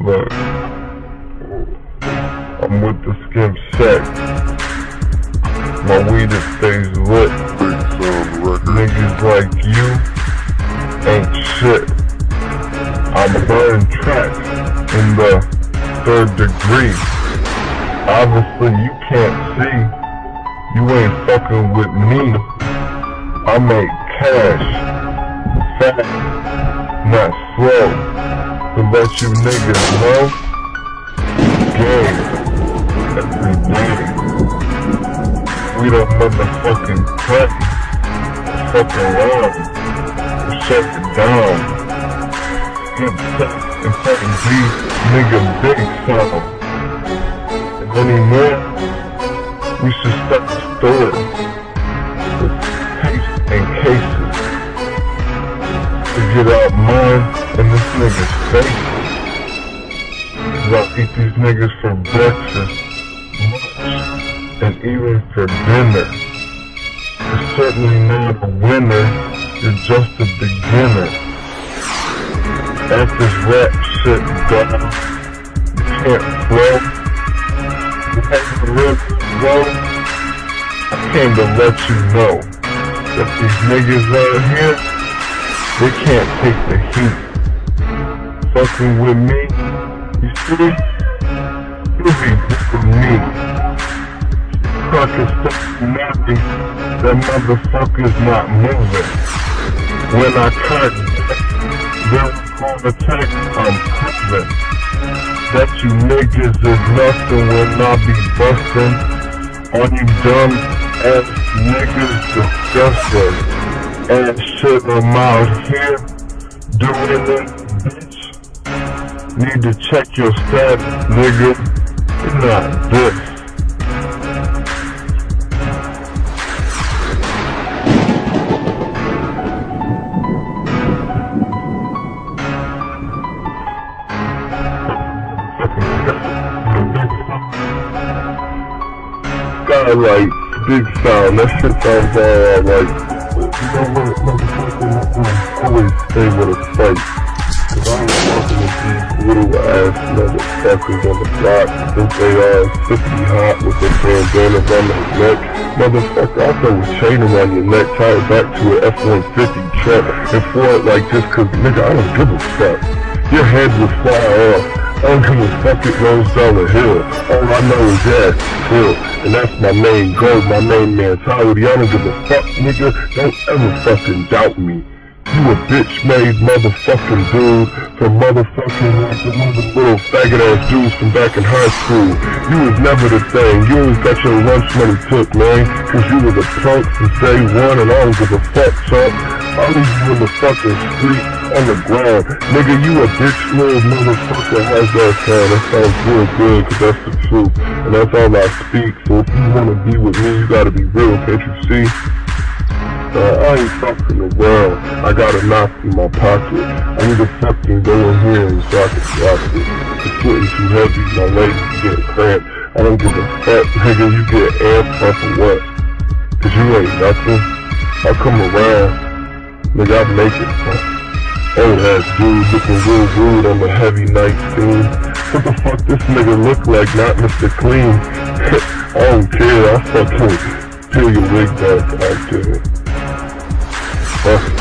Look, I'm with the skim sack. My weed it stays lit. Niggas like you ain't shit. I'm burning tracks in the 3rd degree. Obviously you can't see. You ain't fucking with me. I make cash, fast, not slow. To let you niggas know, game, every day. We don't motherfucking play, fucking around, we shut it down. Get set and fucking G, nigga big sound. And anymore, we should start the store with tapes and cases to get out mine and this nigga's face. Cause I'll eat these niggas for breakfast, lunch, and even for dinner. You're certainly not a winner, you're just a beginner. At this rap shit, dog, you can't flow. You have to live slow. I came to let you know that these niggas out here, they can't take the heat. Fucking with me, you see? You'll be with me. Fucking stuff nothing, that motherfucker's not moving. When I cut they're gonna attack, I'm proving that you niggas is nothing when I be bustin'. All you dumb ass niggas disgusting. And shit, I'm out here doing it, bitch. Need to check your stats, nigga. You're not this. Got like big sound, that shit sounds all like, you know what, motherfucker, always stay with a fight. Cause I ain't fucking with these little ass motherfuckers on the block. Think they are 50 hot with their bandanas on their neck. Motherfucker, I'll throw a chain around your neck, tie it back to an F-150 truck, and floor it like this, cause nigga, I don't give a fuck. Your head will fly off. I don't give a fuck, it rolls down the hill. All I know is that hill. And that's my main goal, my main mentality. I don't give a fuck, nigga. Don't ever fucking doubt me. You a bitch-made motherfucking dude from motherfucking like the little faggot-ass dudes from back in high school. You was never the thing. You always got your lunch money took, man. Cause you was a punk since day one and I don't give a fuck, chump. I'll leave you in the fucking street on the ground. Nigga, you a bitch little motherfucker. How's that sound? That sounds real good, cause that's the truth. And that's all I speak. So if you wanna be with me, you gotta be real, can't you see? I ain't fucking around. I got a knife in my pocket. I need to fucking go in here and so I can drop it. It's getting too heavy, my legs get cramped. I don't give a fuck, nigga, you get amped up or what? Cause you ain't nothing. I'll come around. Nigga, I'll make it, fuck. Old ass dude looking real rude on the heavy night scene. What the fuck this nigga look like, not Mr. Clean? I don't care, I'll fucking peel your wig back out there. Fuck.